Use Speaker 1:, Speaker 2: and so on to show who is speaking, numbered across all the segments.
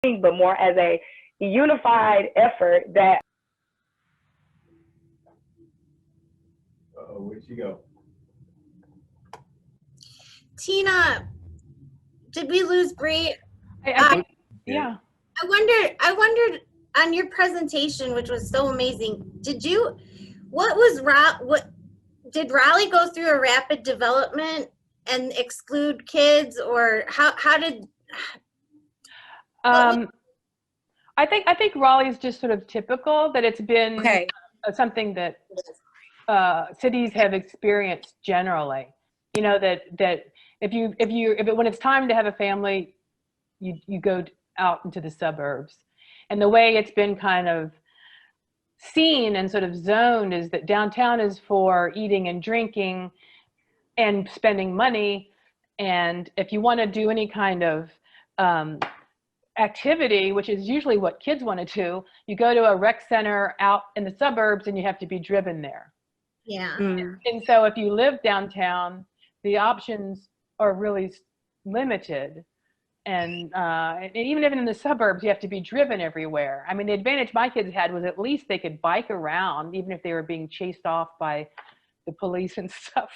Speaker 1: but more as a unified effort that.
Speaker 2: Where'd she go?
Speaker 3: Tina, did we lose Bree?
Speaker 1: I think, yeah.
Speaker 3: I wondered on your presentation, which was so amazing, did Raleigh go through a rapid development and exclude kids, or how did
Speaker 4: I think Raleigh is just sort of typical, that it's been something that cities have experienced generally. You know, that when it's time to have a family, you go out into the suburbs. And the way it's been kind of seen and sort of zoned is that downtown is for eating and drinking and spending money. And if you want to do any kind of activity, which is usually what kids want to do, you go to a rec center out in the suburbs and you have to be driven there.
Speaker 3: Yeah.
Speaker 4: And so if you live downtown, the options are really limited. And even in the suburbs, you have to be driven everywhere. I mean, the advantage my kids had was at least they could bike around, even if they were being chased off by the police and stuff,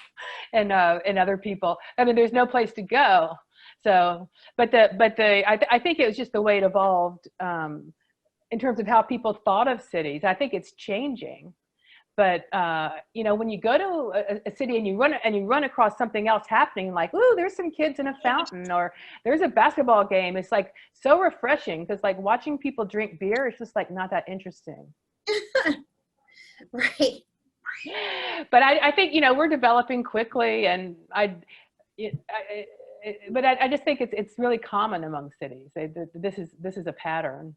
Speaker 4: and other people. I mean, there's no place to go. So, I think it was just the way it evolved in terms of how people thought of cities. I think it's changing. But you know, when you go to a city and you run across something else happening, like, ooh, there's some kids in a fountain, or there's a basketball game, it's like so refreshing, because like watching people drink beer is just like not that interesting.
Speaker 3: Right.
Speaker 4: But I think, you know, we're developing quickly, and I just think it's really common among cities. This is a pattern.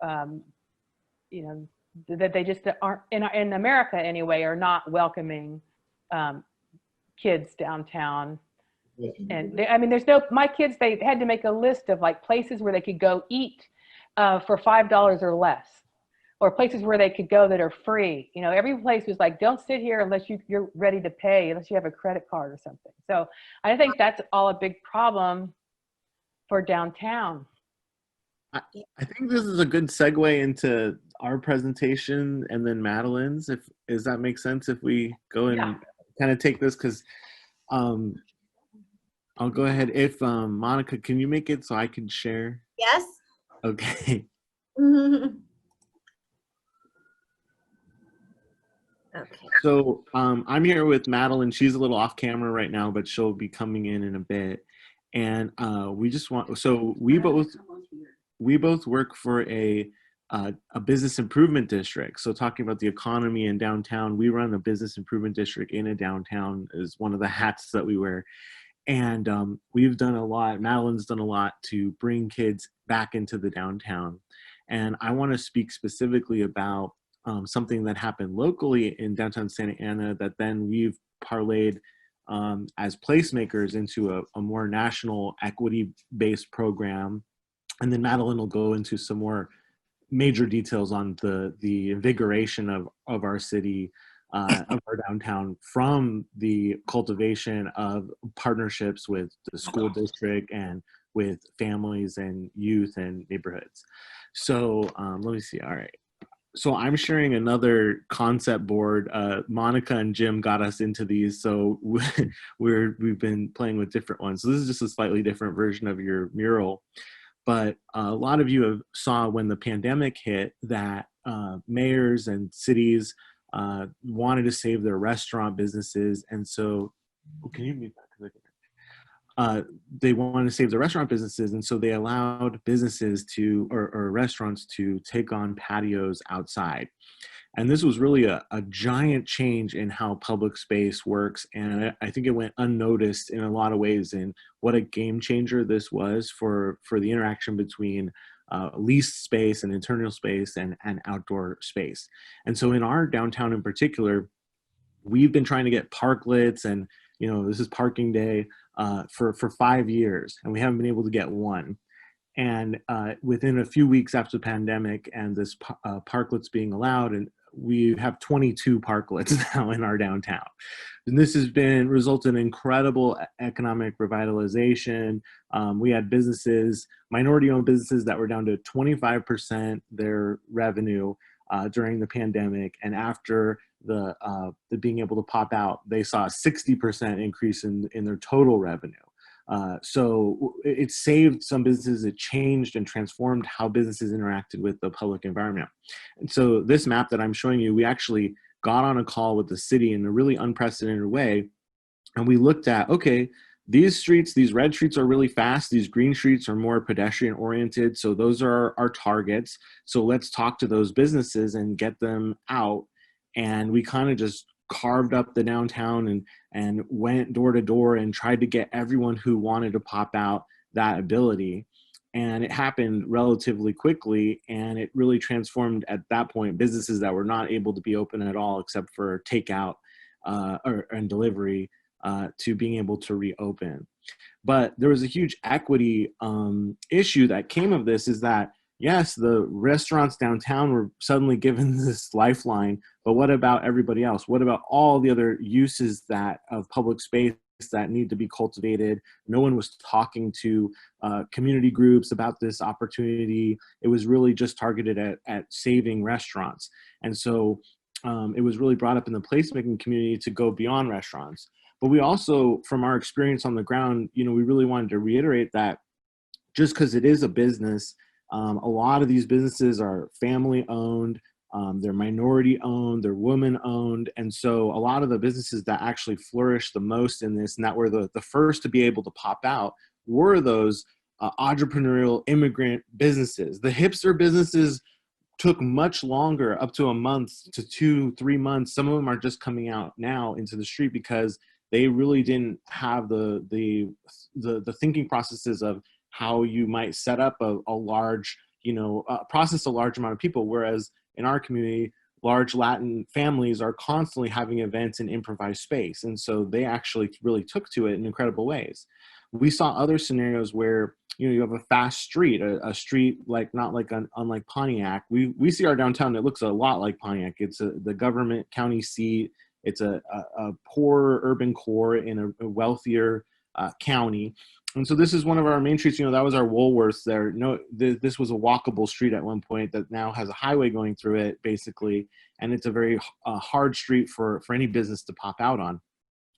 Speaker 4: You know, that they just aren't, in America anyway, are not welcoming kids downtown. And I mean, my kids, they had to make a list of like places where they could go eat for $5 or less, or places where they could go that are free. You know, every place was like, don't sit here unless you're ready to pay, unless you have a credit card or something. So I think that's all a big problem for downtown.
Speaker 2: I think this is a good segue into our presentation and then Madeline's, does that make sense if we go and kind of take this, because I'll go ahead. If Monica, can you make it so I can share?
Speaker 3: Yes.
Speaker 2: Okay.
Speaker 3: Okay.
Speaker 2: So I'm here with Madeline. She's a little off camera right now, but she'll be coming in a bit. And we both work for a business improvement district. So talking about the economy in downtown, we run a business improvement district in a downtown is one of the hats that we wear. And we've done a lot, Madeline's done a lot to bring kids back into the downtown. And I want to speak specifically about something that happened locally in downtown Santa Ana that then we've parlayed as placemakers into a more national equity-based program. And then Madeline will go into some more major details on the invigoration of our city, of our downtown, from the cultivation of partnerships with the school district and with families and youth and neighborhoods. So let me see. All right. So I'm sharing another concept board. Monica and Jim got us into these, so we've been playing with different ones. So this is just a slightly different version of your mural. But a lot of you have saw when the pandemic hit that mayors and cities wanted to save their restaurant businesses. And so, can you mute that? They wanted to save the restaurant businesses, and so they allowed businesses to, or restaurants to take on patios outside. And this was really a giant change in how public space works. And I think it went unnoticed in a lot of ways, in what a game changer this was for the interaction between leased space and internal space and outdoor space. And so in our downtown in particular, we've been trying to get parklets, and you know, this is parking day for 5 years, and we haven't been able to get one. And within a few weeks after the pandemic and this parklets being allowed, and we have 22 parklets now in our downtown. And this has been resulted in incredible economic revitalization. We had businesses, minority-owned businesses that were down to 25% their revenue during the pandemic, and after the being able to pop out, they saw a 60% increase in their total revenue. So it saved some businesses, it changed and transformed how businesses interacted with the public environment. And so this map that I'm showing you, we actually got on a call with the city in a really unprecedented way. And we looked at, okay, these streets, these red streets are really fast. These green streets are more pedestrian oriented. So those are our targets. So let's talk to those businesses and get them out. And we kind of just carved up the downtown and went door to door and tried to get everyone who wanted to pop out that ability. And it happened relatively quickly, and it really transformed at that point businesses that were not able to be open at all except for takeout and delivery to being able to reopen. But there was a huge equity issue that came of this, is that yes, the restaurants downtown were suddenly given this lifeline, but what about everybody else? What about all the other uses that of public space that need to be cultivated? No one was talking to community groups about this opportunity. It was really just targeted at saving restaurants. And so it was really brought up in the placemaking community to go beyond restaurants. But we also, from our experience on the ground, we really wanted to reiterate that just because it is a business, a lot of these businesses are family owned, they're minority owned, they're women owned. And so a lot of the businesses that actually flourish the most in this, and that were the first to be able to pop out, were those entrepreneurial immigrant businesses. The hipster businesses took much longer, up to a month to 2-3 months. Some of them are just coming out now into the street because they really didn't have the thinking processes of how you might set up a large, process a large amount of people. Whereas in our community, large Latin families are constantly having events in improvised space. And so they actually really took to it in incredible ways. We saw other scenarios where, you have a fast street, a street unlike Pontiac. We see our downtown, it looks a lot like Pontiac. It's the government county seat. It's a poor urban core in a wealthier county. And so this is one of our main streets. That was our Woolworths there. This was a walkable street at one point that now has a highway going through it, basically. And it's a very hard street for any business to pop out on.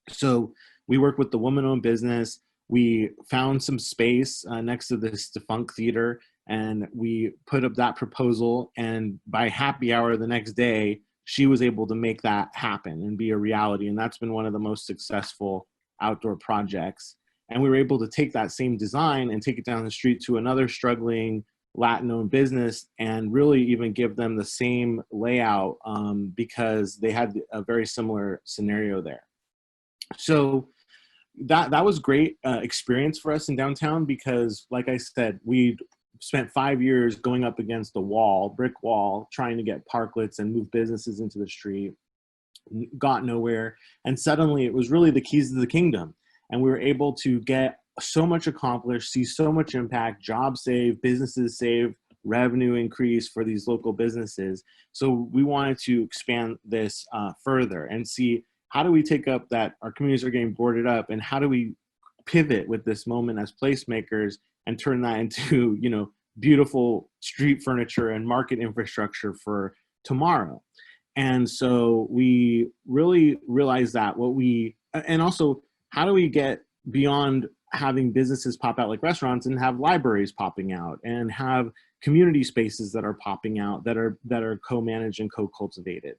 Speaker 2: So we work with the woman-owned business. We found some space next to this defunct theater, and we put up that proposal. And by happy hour the next day, she was able to make that happen and be a reality. And that's been one of the most successful outdoor projects. And we were able to take that same design and take it down the street to another struggling Latin-owned business and really even give them the same layout because they had a very similar scenario there. So that was great experience for us in downtown because, like I said, we spent 5 years going up against a wall, brick wall, trying to get parklets and move businesses into the street, got nowhere. And suddenly it was really the keys to the kingdom. And we were able to get so much accomplished, see so much impact, jobs saved, businesses saved, revenue increase for these local businesses. So we wanted to expand this further and see, how do we take up that our communities are getting boarded up, and how do we pivot with this moment as placemakers and turn that into, beautiful street furniture and market infrastructure for tomorrow. And so we really realized that and also, how do we get beyond having businesses pop out like restaurants and have libraries popping out and have community spaces that are popping out that are co-managed and co-cultivated?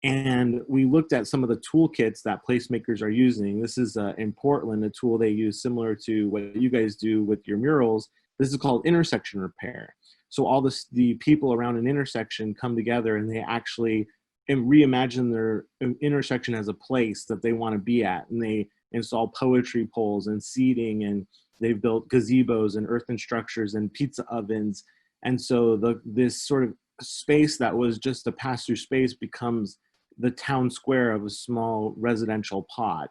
Speaker 2: And we looked at some of the toolkits that placemakers are using. This is in Portland, a tool they use similar to what you guys do with your murals. This is called intersection repair. So all the people around an intersection come together and they actually reimagine their intersection as a place that they want to be at. And they install poetry poles and seating, and they've built gazebos and earthen structures and pizza ovens. And so this sort of space that was just a pass-through space becomes the town square of a small residential pod.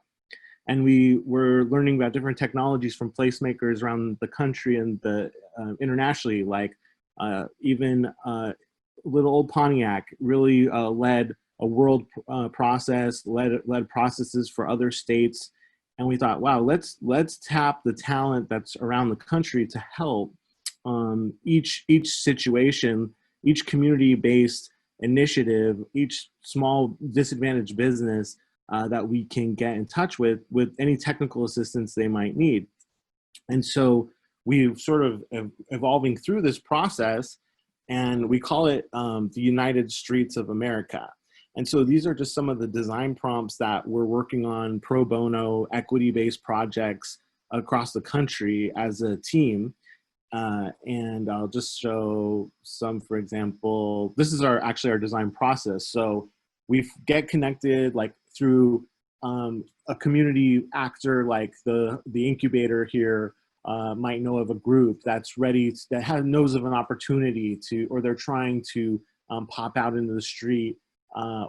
Speaker 2: And we were learning about different technologies from placemakers around the country and internationally, like even little old Pontiac really led a world process, led processes for other states. And we thought, wow, let's tap the talent that's around the country to help each situation, each community-based initiative, each small disadvantaged business that we can get in touch with any technical assistance they might need. And so we've sort of evolving through this process, and we call it the United Streets of America. And so these are just some of the design prompts that we're working on pro bono, equity-based projects across the country as a team. And I'll just show some, for example, this is actually our design process. So we get connected like through a community actor, like the incubator here might know of a group that's ready, that knows of an opportunity to, or they're trying to pop out into the street,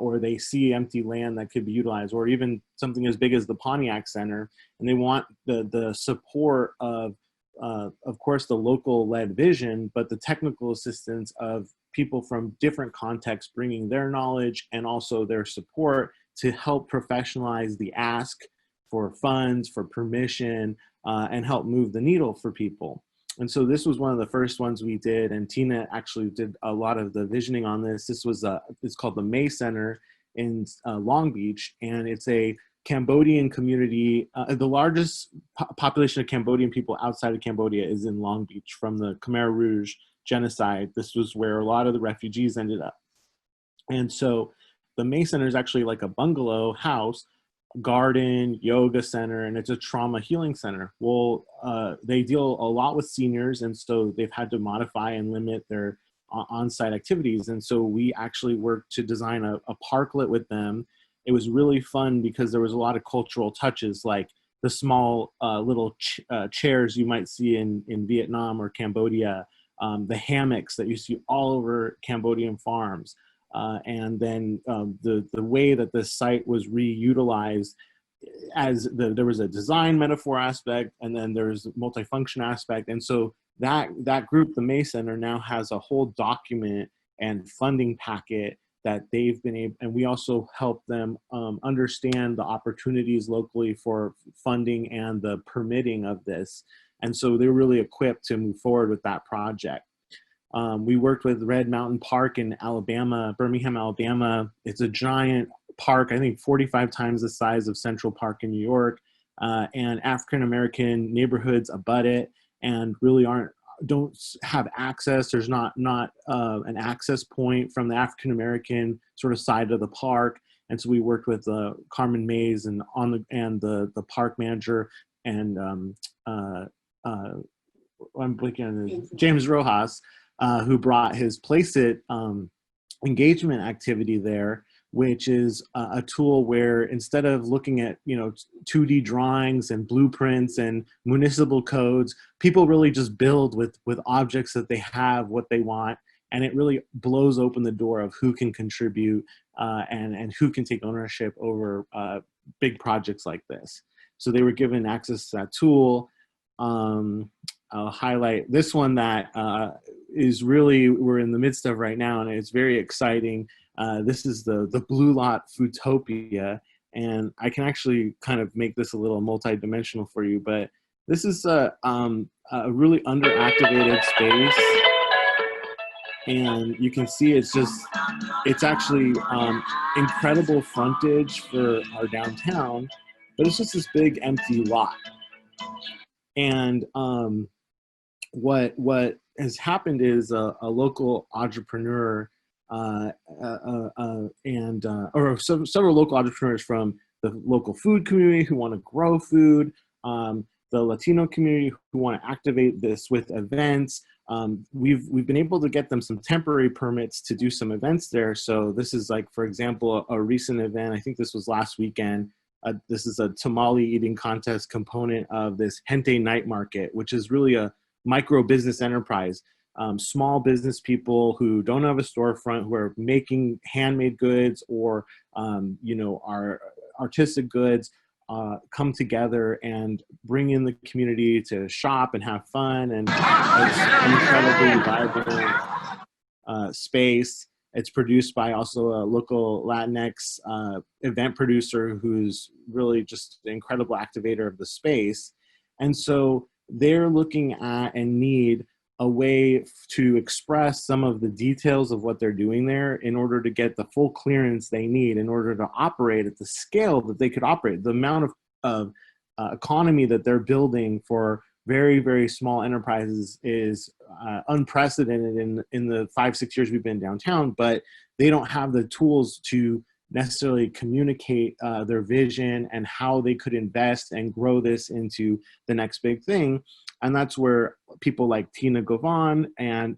Speaker 2: or they see empty land that could be utilized, or even something as big as the Pontiac Center, and they want the support of course, the local-led vision, but the technical assistance of people from different contexts bringing their knowledge and also their support to help professionalize the ask for funds, for permission, and help move the needle for people. And so this was one of the first ones we did, and Tina actually did a lot of the visioning on this. This was it's called the May Center in Long Beach, and it's a Cambodian community. The largest population of Cambodian people outside of Cambodia is in Long Beach from the Khmer Rouge genocide. This was where a lot of the refugees ended up. And so the May Center is actually like a bungalow house, garden, yoga center, and it's a trauma healing center. Well, they deal a lot with seniors, and so they've had to modify and limit their on-site activities. And so we actually worked to design a parklet with them. It was really fun because there was a lot of cultural touches, like the small little chairs you might see in Vietnam or Cambodia, the hammocks that you see all over Cambodian farms, and then the way that the site was reutilized, as there was a design metaphor aspect, and then there's a multifunction aspect. And so that group, the May Center, now has a whole document and funding packet that they've been able, and we also help them understand the opportunities locally for funding and the permitting of this. And so they're really equipped to move forward with that project. We worked with Red Mountain Park in Alabama, Birmingham, Alabama. It's a giant park, I think 45 times the size of Central Park in New York, and African-American neighborhoods abut it and really don't have access. There's not an access point from the African-American sort of side of the park. And so we worked with Carmen Mays and the park manager, and I'm blinking on James Rojas, who brought his Place It engagement activity there, which is a tool where instead of looking at 2D drawings and blueprints and municipal codes, people really just build with objects that they have, what they want, and it really blows open the door of who can contribute and who can take ownership over big projects like this. So they were given access to that tool. I'll highlight this one that is really we're in the midst of right now, and it's very exciting. This is the Blue Lot Foodtopia, and I can actually kind of make this a little multi-dimensional for you, but this is a really underactivated space, and you can see it's actually incredible frontage for our downtown, but it's just this big empty lot. And what has happened is a local entrepreneur several local entrepreneurs from the local food community who want to grow food, the Latino community who want to activate this with events. We've been able to get them some temporary permits to do some events there. So this is like, for example, a recent event. I think this was last weekend. This is a tamale eating contest component of this Gente Night Market, which is really a micro business enterprise. Small business people who don't have a storefront, who are making handmade goods or, our artistic goods, come together and bring in the community to shop and have fun. And it's incredibly vibrant. space. It's produced by also a local Latinx event producer who's really just an incredible activator of the space. And so they're looking at and need a way to express some of the details of what they're doing there in order to get the full clearance they need in order to operate at the scale that they could operate. The amount of economy that they're building for very, very small enterprises is unprecedented in the 5-6 years we've been downtown, but they don't have the tools to necessarily communicate their vision and how they could invest and grow this into the next big thing. And that's where people like Tina Govan and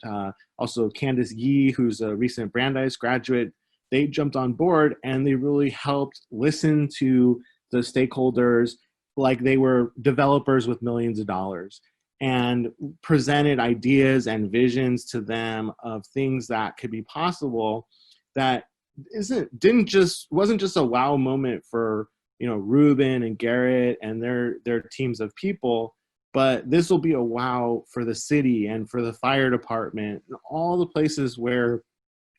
Speaker 2: also Candice Yee, who's a recent Brandeis graduate, they jumped on board and they really helped listen to the stakeholders like they were developers with millions of dollars and presented ideas and visions to them of things that could be possible that wasn't just a wow moment for, you know, Ruben and Garrett and their teams of people, but this will be a wow for the city and for the fire department and all the places where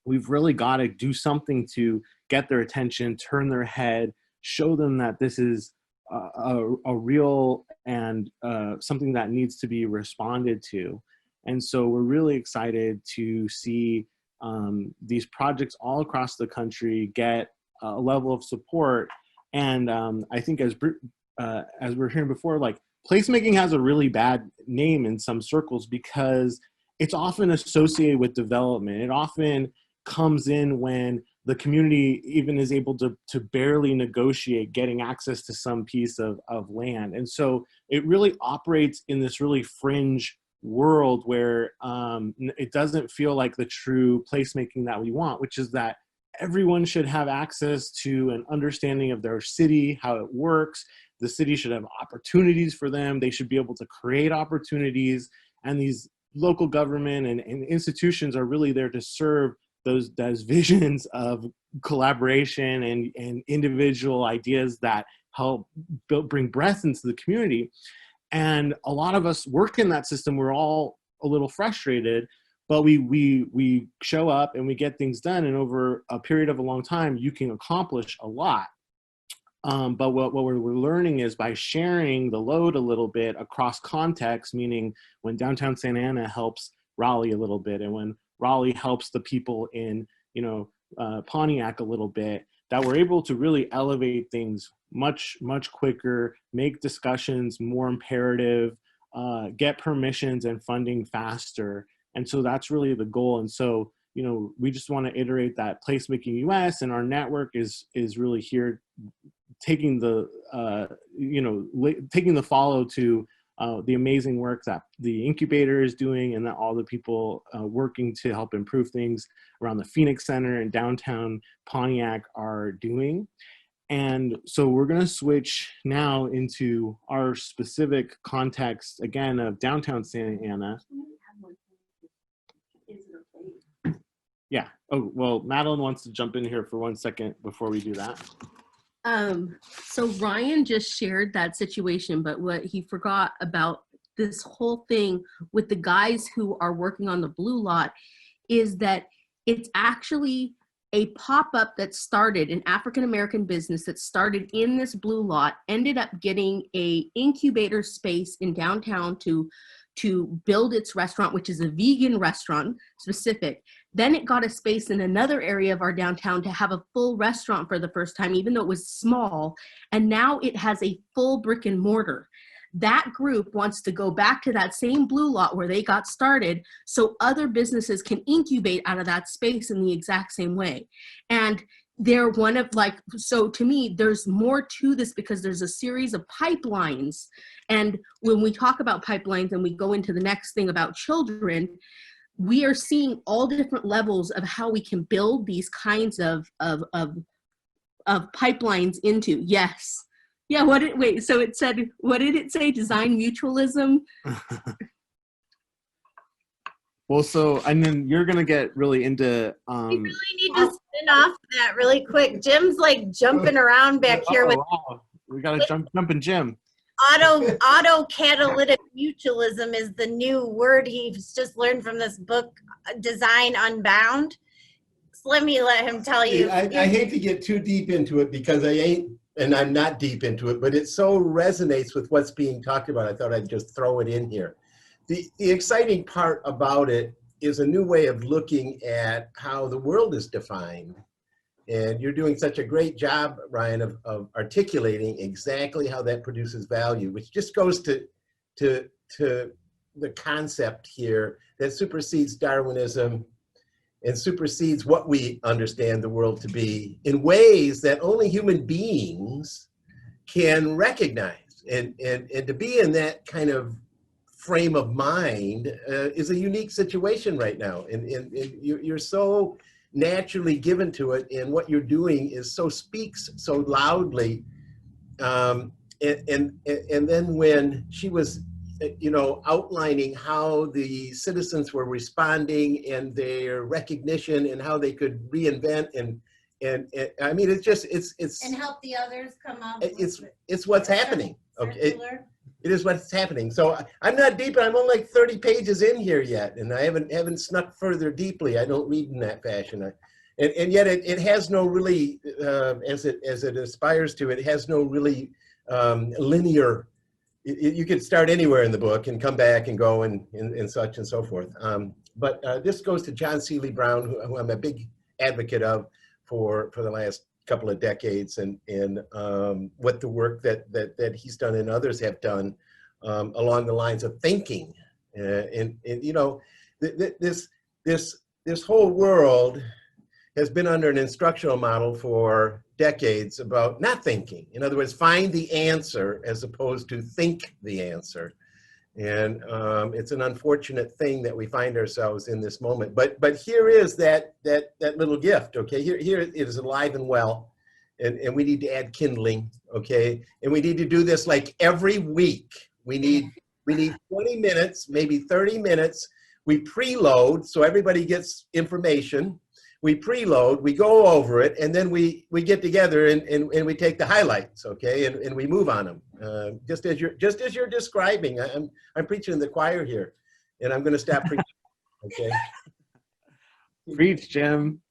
Speaker 2: we've really got to do something to get their attention, turn their head, show them that this is a real and something that needs to be responded to. And so we're really excited to see these projects all across the country get a level of support. And I think as we're hearing before, like, placemaking has a really bad name in some circles because it's often associated with development. It often comes in when the community even is able to barely negotiate getting access to some piece of land. And so it really operates in this really fringe world where it doesn't feel like the true placemaking that we want, which is that everyone should have access to an understanding of their city, how it works. The city should have opportunities for them. They should be able to create opportunities. And these local government and institutions are really there to serve those visions of collaboration and individual ideas that help bring breath into the community. And a lot of us work in that system. We're all a little frustrated, but we show up and we get things done. And over a period of a long time, you can accomplish a lot. But what we're learning is by sharing the load a little bit across context, meaning when downtown Santa Ana helps Raleigh a little bit, and when Raleigh helps the people in, you know, Pontiac a little bit, that we're able to really elevate things much, much quicker, make discussions more imperative, get permissions and funding faster. And so that's really the goal. And so, you know, we just want to iterate that Placemaking US and our network is really here taking the, taking the follow to the amazing work that the incubator is doing and that all the people working to help improve things around the Phoenix Center and downtown Pontiac are doing. And so we're going to switch now into our specific context, again, of downtown Santa Ana. Yeah. Oh, well, Madeline wants to jump in here for 1 second before we do that.
Speaker 5: So Ryan just shared that situation, but what he forgot about this whole thing with the guys who are working on the blue lot is that it's actually a pop-up that started, an African-American business that started in this blue lot, ended up getting a incubator space in downtown to build its restaurant, which is a vegan restaurant specific. Then it got a space in another area of our downtown to have a full restaurant for the first time, even though it was small. And now it has a full brick and mortar. That group wants to go back to that same blue lot where they got started so other businesses can incubate out of that space in the exact same way. And they're one of so to me, there's more to this because there's a series of pipelines. And when we talk about pipelines and we go into the next thing about children, we are seeing all different levels of how we can build these kinds of pipelines into. Yes. Yeah. So it said, what did it say? Design mutualism.
Speaker 2: Well, so, and then you're going to get really into,
Speaker 3: we really need to spin off that really quick. Jim's like jumping around back here with.
Speaker 2: Wow. We got to jump in Jim.
Speaker 3: Autocatalytic mutualism is the new word he's just learned from this book, Design Unbound. So let him tell you.
Speaker 6: I hate to get too deep into it because I ain't, and I'm not deep into it, but it so resonates with what's being talked about. I thought I'd just throw it in here. The exciting part about it is a new way of looking at how the world is defined. And you're doing such a great job, Ryan, of articulating exactly how that produces value, which just goes to the concept here that supersedes Darwinism and supersedes what we understand the world to be in ways that only human beings can recognize. And to be in that kind of frame of mind is a unique situation right now. And you're so naturally given to it, and what you're doing is speaks so loudly. And then when she was, outlining how the citizens were responding and their recognition and how they could reinvent and I mean, it's
Speaker 3: and help the others come up.
Speaker 6: It's what's happening. Okay. It is what's happening. So I'm not deep. I'm only like 30 pages in here yet, and I haven't snuck further deeply. I don't read in that fashion. And yet it has no really, as it aspires to, it has no really linear. You could start anywhere in the book and come back and go and such and so forth. But this goes to John Seeley Brown, who I'm a big advocate of for the last couple of decades, and what the work that he's done and others have done along the lines of thinking. This whole world has been under an instructional model for decades about not thinking. In other words, find the answer as opposed to think the answer. And it's an unfortunate thing that we find ourselves in this moment. But here is that little gift, okay? Here it is alive and well. And we need to add kindling, okay? And we need to do this like every week. We need 20 minutes, maybe 30 minutes. We preload so everybody gets information. We preload, we go over it, and then we get together and we take the highlights, okay? And we move on them. Just as you're describing. I'm preaching in the choir here, and I'm going to stop preaching. Okay.
Speaker 2: Preach, Jim.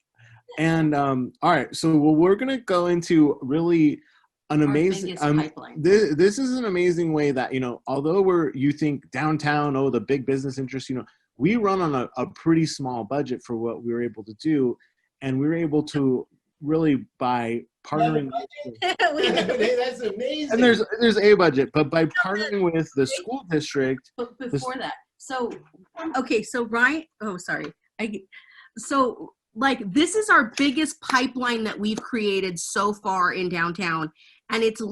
Speaker 2: And all right, so we're going to go into really an amazing this is an amazing way that, although you think downtown, the big business interests, we run on a pretty small budget for what we were able to do, and we were able to really, by partnering
Speaker 6: that's amazing.
Speaker 2: And there's a budget, but by partnering with the school district.
Speaker 5: But before that, so Ryan, this is our biggest pipeline that we've created so far in downtown, and it's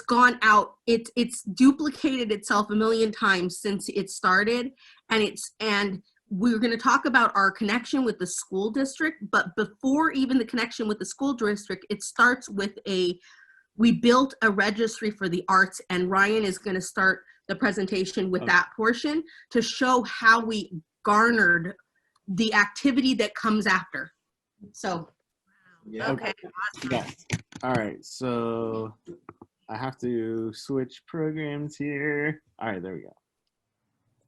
Speaker 5: gone out. It's duplicated itself a million times since it started, and we're going to talk about our connection with the school district. But before even the connection with the school district, it starts with we built a registry for the arts, and Ryan is going to start the presentation with that portion to show how we garnered the activity that comes after. So,
Speaker 6: yeah.
Speaker 3: Okay. Awesome.
Speaker 2: Yeah. All right, so I have to switch programs here. All right, there we go.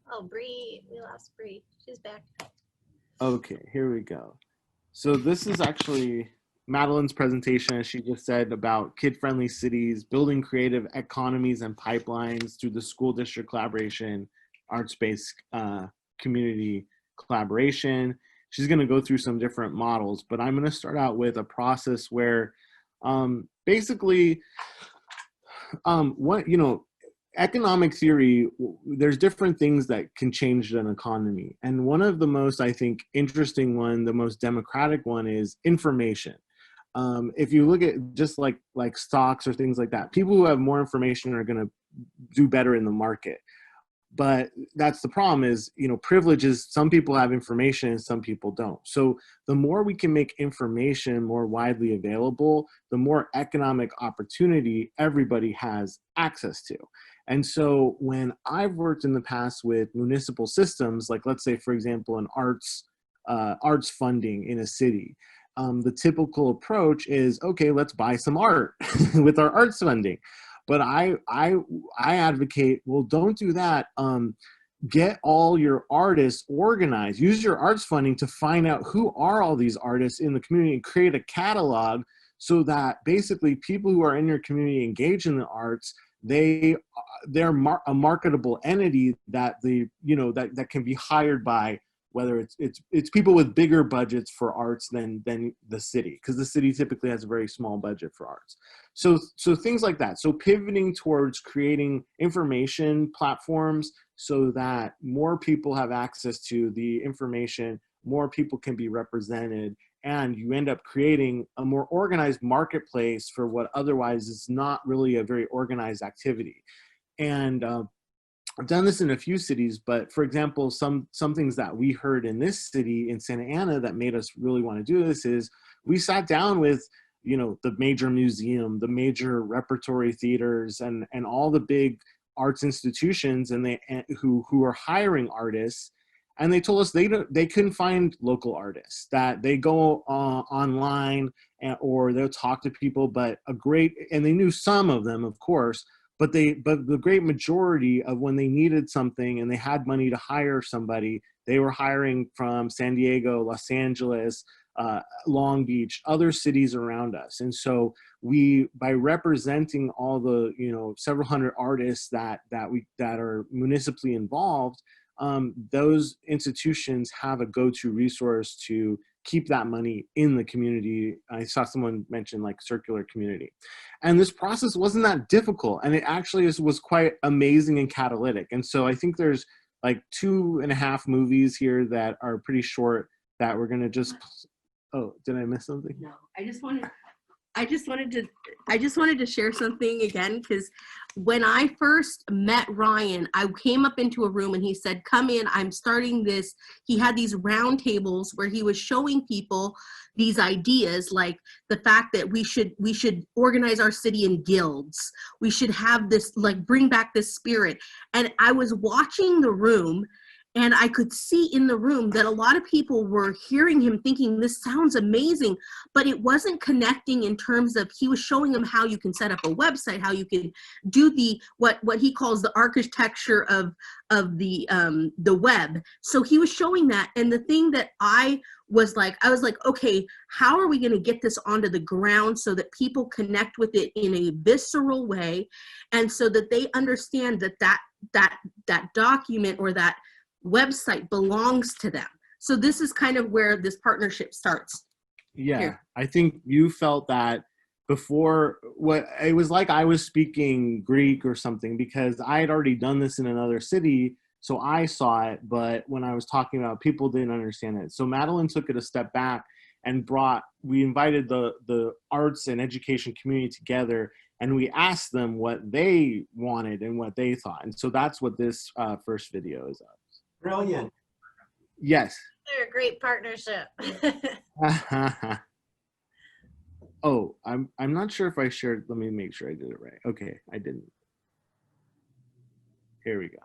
Speaker 3: Oh, Bree, we lost Bree. She's back.
Speaker 2: Okay, here we go. So this is actually Madeline's presentation, as she just said, about kid-friendly cities, building creative economies and pipelines through the school district collaboration, arts-based community collaboration. She's going to go through some different models, but I'm going to start out with a process where basically economic theory, there's different things that can change an economy. And one of the most, I think, interesting one, the most democratic one, is information. If you look at just like stocks or things like that, people who have more information are going to do better in the market. But that's the problem is, privileges, some people have information and some people don't. So the more we can make information more widely available, the more economic opportunity everybody has access to. And so when I've worked in the past with municipal systems, like let's say, for example, an arts funding in a city, the typical approach is, okay, let's buy some art with our arts funding. But I advocate, well, don't do that. Get all your artists organized. Use your arts funding to find out who are all these artists in the community and create a catalog so that basically people who are in your community engaged in the arts, they're a marketable entity that that can be hired by, whether it's people with bigger budgets for arts than the city, because the city typically has a very small budget for arts. So things like that. So pivoting towards creating information platforms so that more people have access to the information, more people can be represented, and you end up creating a more organized marketplace for what otherwise is not really a very organized activity. And I've done this in a few cities, but for example, some things that we heard in this city in Santa Ana that made us really want to do this is we sat down with, the major museum, the major repertory theaters, and all the big arts institutions, and who are hiring artists, and they told us they couldn't find local artists, that they go online or they'll talk to people, and they knew some of them, of course. But the great majority of when they needed something and they had money to hire somebody, they were hiring from San Diego, Los Angeles, Long Beach, other cities around us. And so by representing all the, several hundred artists that are municipally involved, those institutions have a go-to resource to keep that money in the community. I saw someone mention like circular community. And this process wasn't that difficult. And it actually was quite amazing and catalytic. And so I think there's like 2.5 movies here that are pretty short that we're gonna just, oh, did I miss something?
Speaker 5: No, I just wanted to share something again, because when I first met Ryan, I came up into a room and he said, come in, I'm starting this. He had these round tables where he was showing people these ideas, like the fact that we should organize our city in guilds. We should have this, like, bring back this spirit. And I was watching the room, and I could see in the room that a lot of people were hearing him thinking, this sounds amazing, but it wasn't connecting in terms of, he was showing them how you can set up a website, how you can do what he calls the architecture of the web. So he was showing that. And the thing that I was like, okay, how are we going to get this onto the ground so that people connect with it in a visceral way, and so that they understand that document or that website belongs to them. So this is kind of where this partnership starts.
Speaker 2: Yeah,
Speaker 5: here.
Speaker 2: I think you felt that before. What it was like, I was speaking Greek or something because I had already done this in another city, so I saw it, but when I was talking about it, people didn't understand it. So Madeline took it a step back and we invited the arts and education community together, and we asked them what they wanted and what they thought. And so that's what this first video is of.
Speaker 6: Brilliant.
Speaker 2: Yes.
Speaker 3: They're a great partnership.
Speaker 2: Oh, I'm not sure if I shared. Let me make sure I did it right. Okay, I didn't. Here we go.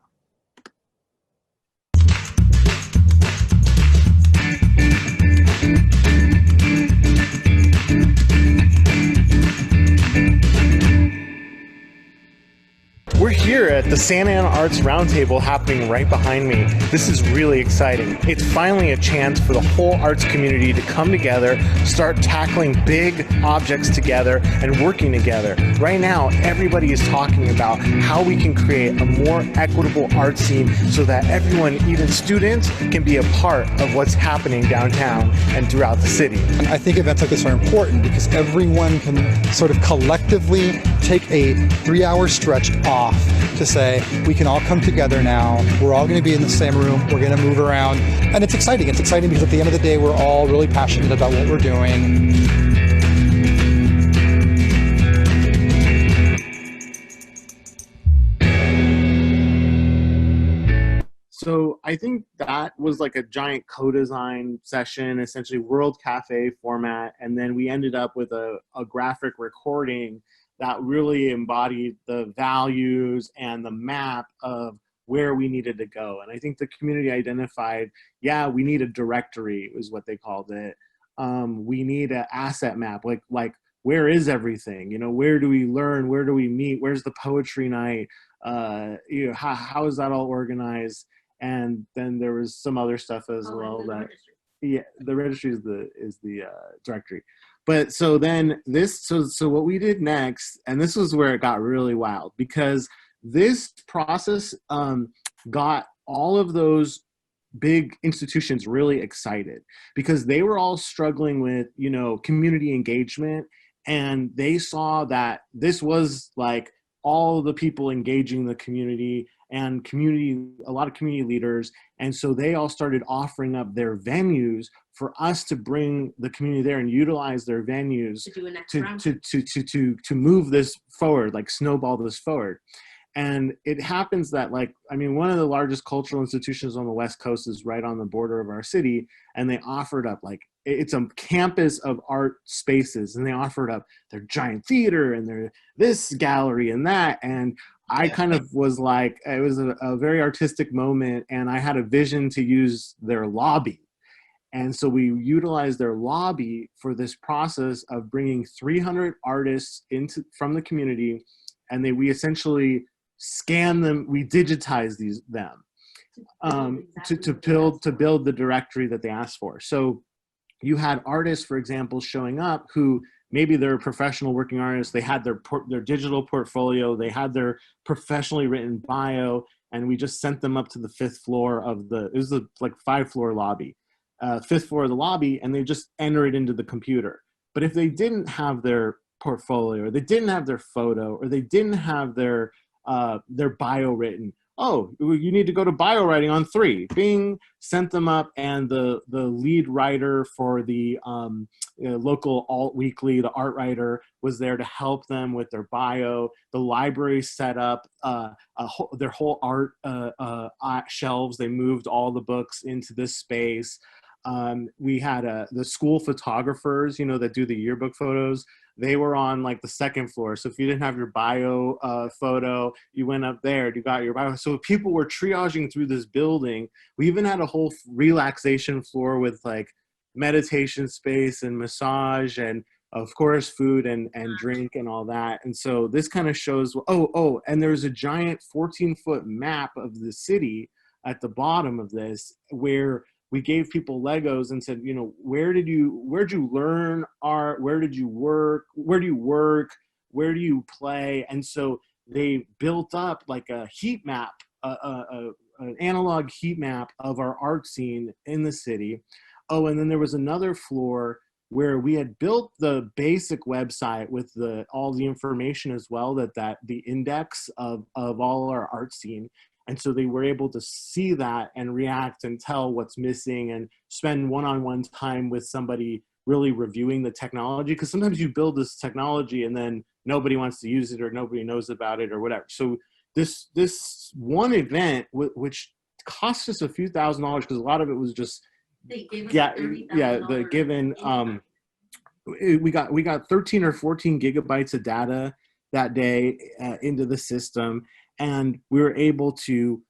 Speaker 2: We're here at the Santa Ana Arts Roundtable happening right behind me. This is really exciting. It's finally a chance for the whole arts community to come together, start tackling big objects together and working together. Right now, everybody is talking about how we can create a more equitable art scene so that everyone, even students, can be a part of what's happening downtown and throughout the city.
Speaker 7: I think events like this are important because everyone can sort of collectively take a 3-hour stretch off to say, we can all come together now, we're all going to be in the same room, we're going to move around, and it's exciting. It's exciting because at the end of the day, we're all really passionate about what we're doing.
Speaker 2: So I think that was like a giant co-design session, essentially World Cafe format, and then we ended up with a graphic recording that really embodied the values and the map of where we needed to go. And I think the community identified, yeah, we need a directory, is what they called it. We need an asset map, like where is everything? You know, where do we learn? Where do we meet? Where's the poetry night? You know, how is that all organized? And then there was some other stuff as well that, yeah, the registry is the directory. But so then so what we did next, and this was where it got really wild, because this process got all of those big institutions really excited, because they were all struggling with, you know, community engagement, and they saw that this was like all the people engaging the community and a lot of community leaders. And so they all started offering up their venues for us to bring the community there and utilize their venues to move this forward, like snowball this forward. And it happens that, like, I mean, one of the largest cultural institutions on the West Coast is right on the border of our city, and they offered up, like, it's a campus of art spaces, and they offered up their giant theater and their this gallery and that. And I kind of was like, it was a very artistic moment, and I had a vision to use their lobby. And so we utilized their lobby for this process of bringing 300 artists from the community, and we essentially scan them, we digitize them to build the directory that they asked for. So you had artists, for example, showing up who maybe they're professional working artists, they had their digital portfolio, they had their professionally written bio, and we just sent them up to the 5th floor of it was like 5-floor lobby, 5th floor of the lobby, and they just enter it into the computer. But if they didn't have their portfolio, or they didn't have their photo, or they didn't have their bio written, oh, you need to go to bio writing on 3. Bing, sent them up, and the lead writer for the local alt weekly, the art writer, was there to help them with their bio. The library set up their whole art shelves. They moved all the books into this space. We had the school photographers, you know, that do the yearbook photos. They were on like the 2nd floor. So if you didn't have your bio photo, you went up there, you got your bio. So people were triaging through this building. We even had a whole relaxation floor with like meditation space and massage, and of course food and drink and all that. And so this kind of shows, and there's a giant 14-foot map of the city at the bottom of this, where we gave people Legos and said, you know, where'd you learn art? Where did you work? Where do you work? Where do you play? And so they built up like a heat map, an analog heat map of our art scene in the city. Oh, and then there was another floor where we had built the basic website with all the information as well, that the index of all our art scene. And so they were able to see that and react and tell what's missing and spend one-on-one time with somebody really reviewing the technology. Because sometimes you build this technology and then nobody wants to use it, or nobody knows about it, or whatever. So this one event, which cost us a few $1,000s, because a lot of it was just, we got 13 or 14 gigabytes of data that day into the system. And we were able to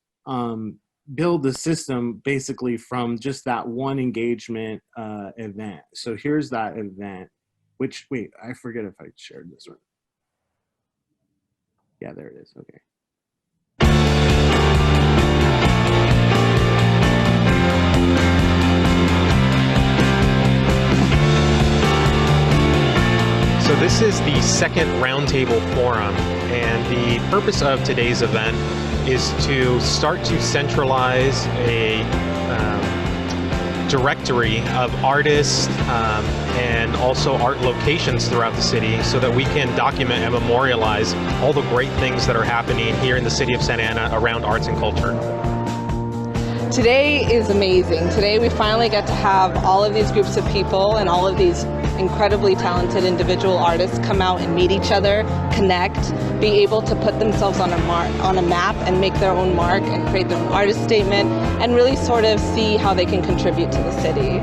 Speaker 2: build the system basically from just that one engagement event. So here's that event, which, wait, I forget if I shared this one. Yeah, there it is. Okay.
Speaker 8: So this is the second roundtable forum, and the purpose of today's event is to start to centralize a directory of artists and also art locations throughout the city, so that we can document and memorialize all the great things that are happening here in the city of Santa Ana around arts and culture.
Speaker 9: Today is amazing. Today we finally get to have all of these groups of people and all of these incredibly talented individual artists come out and meet each other, connect, be able to put themselves on a map and make their own mark and create their own artist statement, and really sort of see how they can contribute to the city.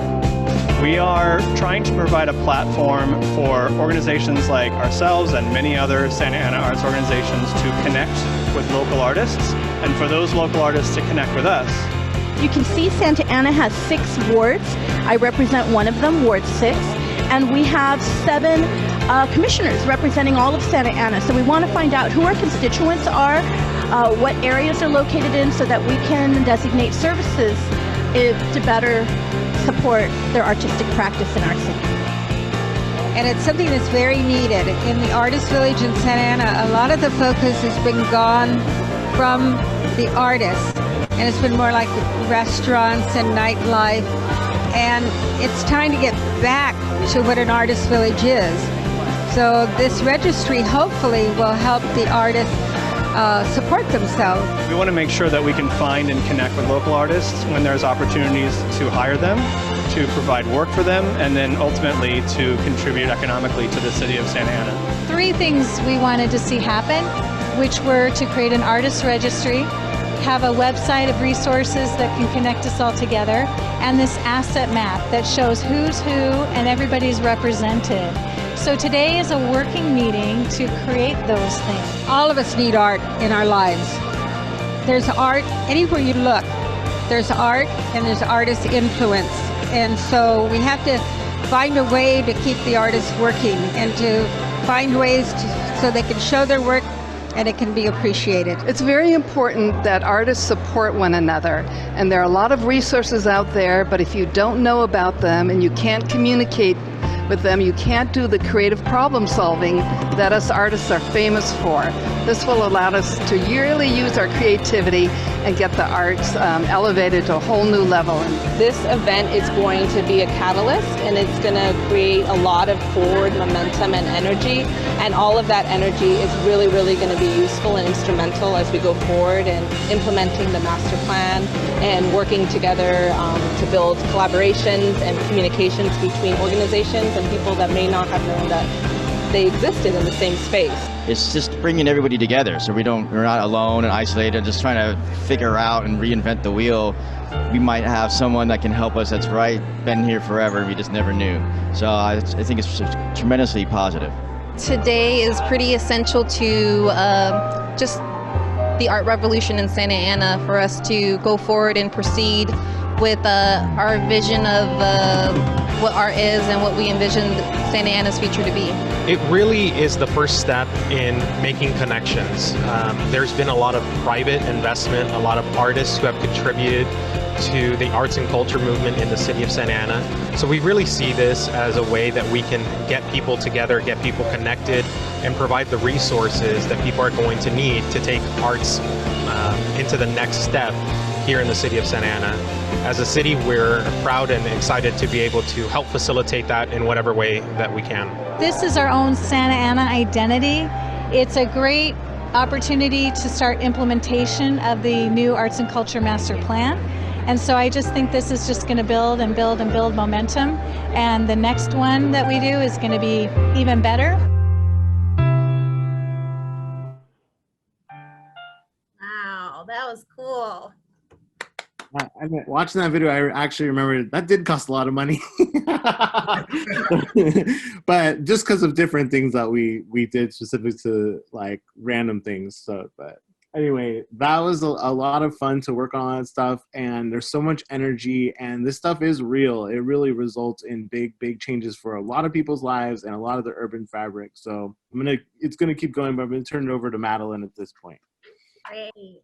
Speaker 10: We are trying to provide a platform for organizations like ourselves and many other Santa Ana arts organizations to connect with local artists, and for those local artists to connect with us.
Speaker 11: You can see Santa Ana has 6 wards. I represent one of them, Ward 6, and we have 7 commissioners representing all of Santa Ana. So we want to find out who our constituents are, what areas they're located in, so that we can designate services to better support their artistic practice in our city.
Speaker 12: And it's something that's very needed. In the Artist Village in Santa Ana, a lot of the focus has been gone from the artists, and it's been more like restaurants and nightlife, and it's time to get back to what an artist village is. So this registry hopefully will help the artists support themselves.
Speaker 10: We want to make sure that we can find and connect with local artists when there's opportunities to hire them, to provide work for them, and then ultimately to contribute economically to the city of Santa Ana.
Speaker 13: 3 things we wanted to see happen, which were to create an artist registry, have a website of resources that can connect us all together, and this asset map that shows who's who and everybody's represented. So today is a working meeting to create those things.
Speaker 12: All of us need art in our lives. There's art anywhere you look. There's art and there's artist influence. And so we have to find a way to keep the artists working and to find ways so they can show their work and it can be appreciated.
Speaker 14: It's very important that artists support one another, and there are a lot of resources out there, but if you don't know about them and you can't communicate with them, you can't do the creative problem solving that us artists are famous for. This will allow us to really use our creativity and get the arts elevated to a whole new level.
Speaker 9: This event is going to be a catalyst, and it's going to create a lot of forward momentum and energy, and all of that energy is really, really going to be useful and instrumental as we go forward in implementing the master plan and working together to build collaborations and communications between organizations and people that may not have known that they existed in the same space.
Speaker 15: It's just bringing everybody together so we're not alone and isolated, just trying to figure out and reinvent the wheel. We might have someone that can help us that's been here forever, we just never knew. So I think it's just tremendously positive.
Speaker 16: Today is pretty essential to just the art revolution in Santa Ana for us to go forward and proceed with our vision of what art is and what we envision Santa Ana's future to be.
Speaker 8: It really is the first step in making connections. There's been a lot of private investment, a lot of artists who have contributed to the arts and culture movement in the city of Santa Ana. So we really see this as a way that we can get people together, get people connected, and provide the resources that people are going to need to take arts into the next step here in the city of Santa Ana. As a city, we're proud and excited to be able to help facilitate that in whatever way that we can.
Speaker 13: This is our own Santa Ana identity. It's a great opportunity to start implementation of the new Arts and Culture Master Plan. And so I just think this is just going to build and build and build momentum. And the next one that we do is going to be even better.
Speaker 3: Wow, that was cool.
Speaker 2: Watching that video, I actually remember that did cost a lot of money. But just because of different things that we did specific to like random things. So, but anyway, that was a lot of fun to work on all that stuff. And there's so much energy, and this stuff is real. It really results in big changes for a lot of people's lives and a lot of the urban fabric. So it's gonna keep going, but I'm gonna turn it over to Madeline at this point.
Speaker 3: Great.